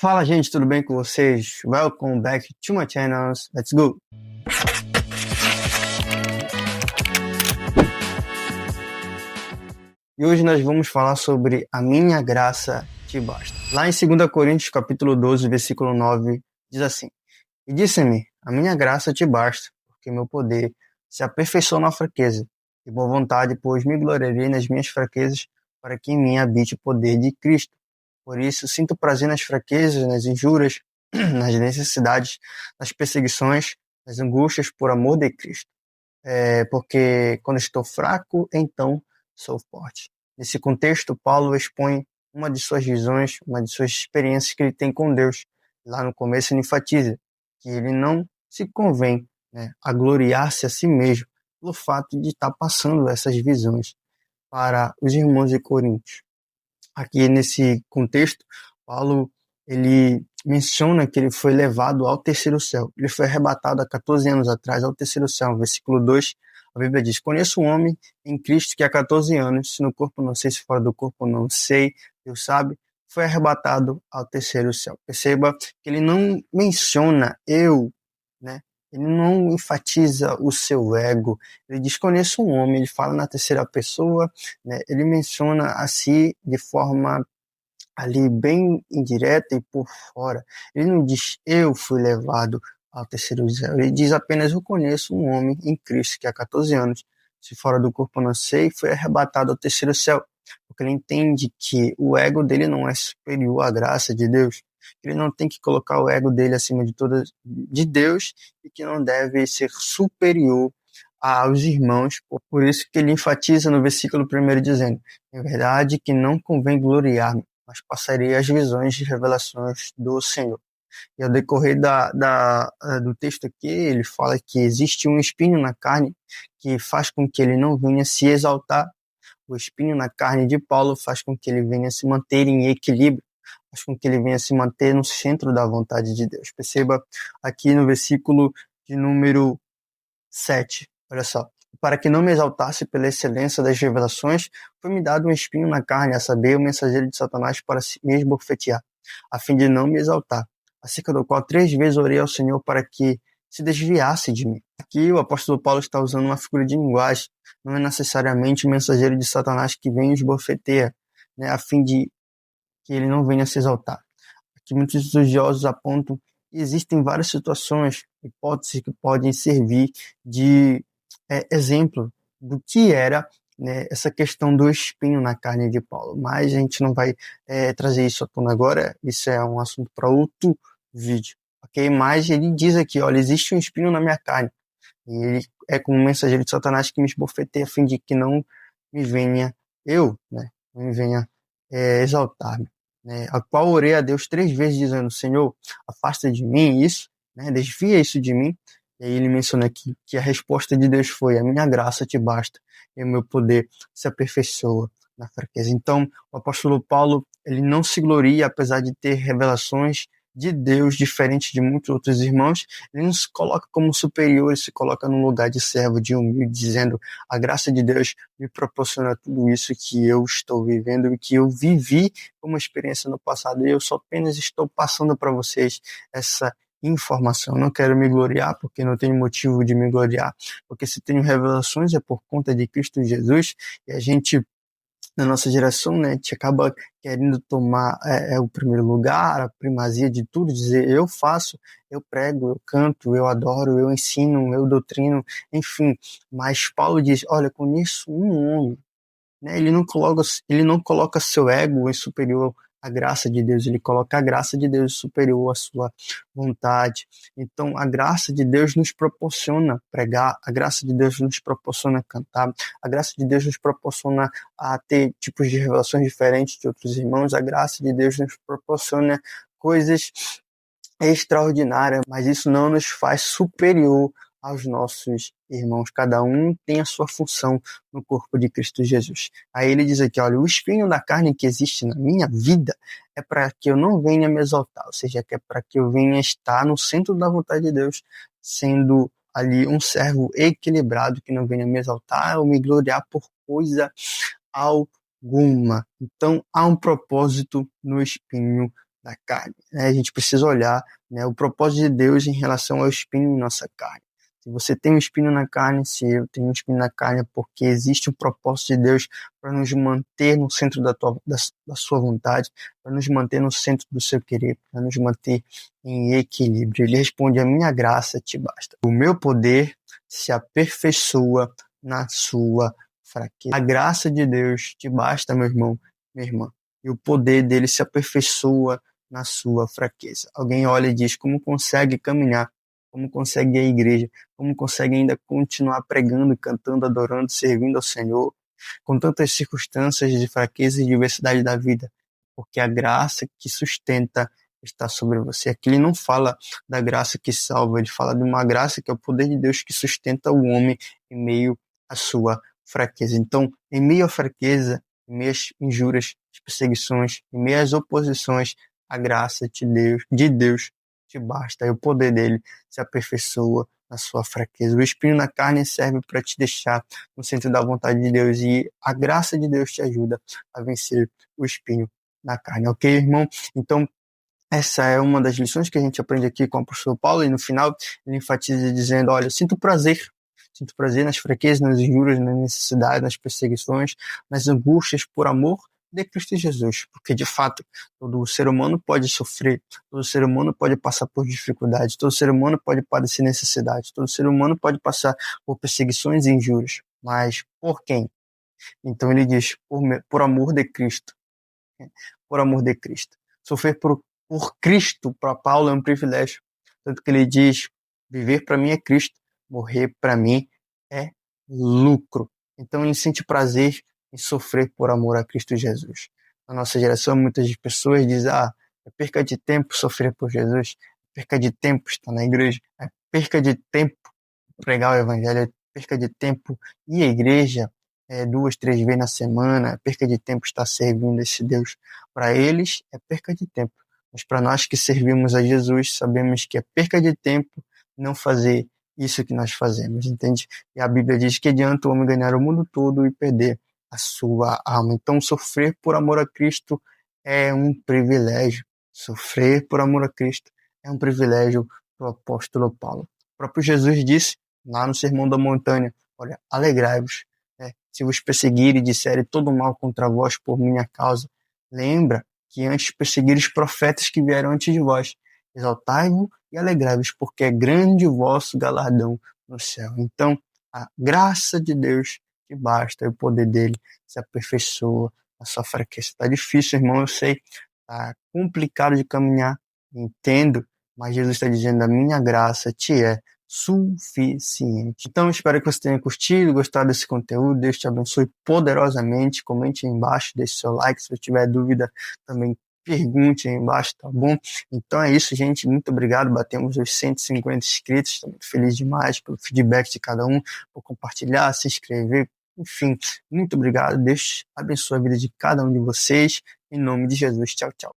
Fala, gente, tudo bem com vocês? Welcome back to my channel. Let's go! E hoje nós vamos falar sobre a minha graça te basta. Lá em 2 Coríntios, capítulo 12, versículo 9, diz assim: E disse-me, a minha graça te basta, porque meu poder se aperfeiçoa na fraqueza. E boa vontade, pois me gloriarei nas minhas fraquezas, para que em mim habite o poder de Cristo. Por isso, sinto prazer nas fraquezas, nas injúrias, nas necessidades, nas perseguições, nas angústias por amor de Cristo. Porque quando estou fraco, então sou forte. Nesse contexto, Paulo expõe uma de suas visões, uma de suas experiências que ele tem com Deus. Lá no começo ele enfatiza que ele não se convém, a gloriar-se a si mesmo pelo fato de estar passando essas visões para os irmãos de Corinto. Aqui nesse contexto, Paulo ele menciona que ele foi levado ao terceiro céu. Ele foi arrebatado há 14 anos atrás ao terceiro céu. No versículo 2, a Bíblia diz: Conheço um homem em Cristo que há 14 anos, se no corpo não sei, se fora do corpo não sei, Deus sabe, foi arrebatado ao terceiro céu. Perceba que ele não menciona eu, né? Ele não enfatiza o seu ego. Ele diz: conheço um homem, ele fala na terceira pessoa, né? Ele menciona a si de forma ali bem indireta e por fora. Ele não diz eu fui levado ao terceiro céu. Ele diz apenas eu conheço um homem em Cristo que há 14 anos, se fora do corpo não sei, foi arrebatado ao terceiro céu. Porque ele entende que o ego dele não é superior à graça de Deus. Ele não tem que colocar o ego dele acima de todas de Deus e que não deve ser superior aos irmãos. Por isso que ele enfatiza no versículo 1 dizendo: é verdade que não convém gloriar-me, mas passarei as visões e revelações do Senhor. E ao decorrer do texto aqui, ele fala que existe um espinho na carne que faz com que ele não venha se exaltar. O espinho na carne de Paulo faz com que ele venha se manter em equilíbrio, faz com que ele venha se manter no centro da vontade de Deus. Perceba aqui no versículo de número 7, olha só: para que não me exaltasse pela excelência das revelações, foi-me dado um espinho na carne, a saber, o mensageiro de Satanás para me esbofetear, a fim de não me exaltar, acerca do qual 3 vezes orei ao Senhor para que se desviasse de mim. Aqui o apóstolo Paulo está usando uma figura de linguagem, não é necessariamente o mensageiro de Satanás que vem e esbofeteia, a fim de que ele não venha se exaltar. Aqui muitos estudiosos apontam que existem várias situações, hipóteses que podem servir de exemplo do que era, essa questão do espinho na carne de Paulo. Mas a gente não vai trazer isso à tona agora, isso é um assunto para outro vídeo, ok? Mas ele diz aqui, olha, existe um espinho na minha carne, e ele é como um mensageiro de Satanás que me esbofeteia a fim de que não me venha não me venha exaltar-me. A qual orei a Deus 3 vezes dizendo: Senhor, afasta de mim isso, desvia isso de mim. E aí ele menciona aqui que a resposta de Deus foi: a minha graça te basta e o meu poder se aperfeiçoa na fraqueza. Então, o apóstolo Paulo, ele não se gloria, apesar de ter revelações de Deus diferente de muitos outros irmãos. Ele não se coloca como superior, ele se coloca num lugar de servo, de humilde, dizendo: a graça de Deus me proporciona tudo isso que eu estou vivendo e que eu vivi como experiência no passado, e eu só apenas estou passando para vocês essa informação. Não quero me gloriar, porque não tenho motivo de me gloriar, porque se tenho revelações é por conta de Cristo Jesus. E a gente, na nossa geração, a gente acaba querendo tomar o primeiro lugar, a primazia de tudo, dizer eu faço, eu prego, eu canto, eu adoro, eu ensino, eu doutrino, enfim. Mas Paulo diz: olha, conheço um homem, ele não coloca seu ego em superior à graça de Deus, ele coloca a graça de Deus superior à sua vontade. Então, a graça de Deus nos proporciona pregar, a graça de Deus nos proporciona cantar, a graça de Deus nos proporciona a ter tipos de revelações diferentes de outros irmãos, a graça de Deus nos proporciona coisas extraordinárias, mas isso não nos faz superior aos nossos irmãos. Cada um tem a sua função no corpo de Cristo Jesus. Aí ele diz aqui: olha, o espinho da carne que existe na minha vida é para que eu não venha me exaltar, ou seja, que é para que eu venha estar no centro da vontade de Deus, sendo ali um servo equilibrado, que não venha me exaltar ou me gloriar por coisa alguma. Então há um propósito no espinho da carne, né? A gente precisa olhar, né, o propósito de Deus em relação ao espinho em nossa carne. Se você tem um espinho na carne, se eu tenho um espinho na carne, é porque existe um propósito de Deus para nos manter no centro da sua vontade, para nos manter no centro do seu querer, para nos manter em equilíbrio. Ele responde: a minha graça te basta. O meu poder se aperfeiçoa na sua fraqueza. A graça de Deus te basta, meu irmão, minha irmã. E o poder dele se aperfeiçoa na sua fraqueza. Alguém olha e diz: como consegue caminhar? Como consegue ir à igreja? Como consegue ainda continuar pregando, cantando, adorando, servindo ao Senhor, com tantas circunstâncias de fraqueza e diversidade da vida? Porque a graça que sustenta está sobre você. Aqui ele não fala da graça que salva, ele fala de uma graça que é o poder de Deus que sustenta o homem em meio à sua fraqueza. Então, em meio à fraqueza, em meio às injúrias, às perseguições, em meio às oposições, a graça de Deus te basta, e o poder dele se aperfeiçoa na sua fraqueza. O espinho na carne serve para te deixar no centro da vontade de Deus, e a graça de Deus te ajuda a vencer o espinho na carne, ok, irmão? Então, essa é uma das lições que a gente aprende aqui com o apóstolo Paulo, e no final ele enfatiza dizendo: olha, sinto prazer nas fraquezas, nas injúrias, nas necessidades, nas perseguições, nas angústias por amor de Cristo Jesus, porque de fato todo ser humano pode sofrer, todo ser humano pode passar por dificuldades, todo ser humano pode padecer necessidades, todo ser humano pode passar por perseguições e injúrias, mas por quem? Então ele diz: por amor de Cristo, por amor de Cristo. Sofrer por Cristo, para Paulo, é um privilégio. Tanto que ele diz: viver para mim é Cristo, morrer para mim é lucro. Então ele sente prazer em sofrer por amor a Cristo Jesus. Na nossa geração, muitas pessoas dizem: é perca de tempo sofrer por Jesus, é perca de tempo estar na igreja, é perca de tempo pregar o evangelho, é perca de tempo ir à igreja 2, 3 vezes na semana, é perca de tempo estar servindo esse Deus. Para eles é perca de tempo, mas para nós que servimos a Jesus, sabemos que é perca de tempo não fazer isso que nós fazemos, entende? E a Bíblia diz que adianta o homem ganhar o mundo todo e perder a sua alma. Então, sofrer por amor a Cristo é um privilégio. Sofrer por amor a Cristo é um privilégio do apóstolo Paulo. O próprio Jesus disse lá no Sermão da Montanha: olha, alegrai-vos, né, se vos perseguirem e disserem todo mal contra vós por minha causa. Lembra que antes perseguiram os profetas que vieram antes de vós. Exaltai-vos e alegrai-vos, porque é grande o vosso galardão no céu. Então, a graça de Deus te basta, e o poder dele se aperfeiçoa na sua fraqueza. Está difícil, irmão, eu sei. Está complicado de caminhar, entendo, mas Jesus está dizendo: a minha graça te é suficiente. Então, espero que você tenha curtido, gostado desse conteúdo. Deus te abençoe poderosamente. Comente aí embaixo, deixe seu like. Se você tiver dúvida, também pergunte aí embaixo, tá bom? Então é isso, gente. Muito obrigado. Batemos os 150 inscritos. Estou muito feliz demais pelo feedback de cada um, por compartilhar, se inscrever. Enfim, muito obrigado. Deus abençoe a vida de cada um de vocês. Em nome de Jesus. Tchau, tchau.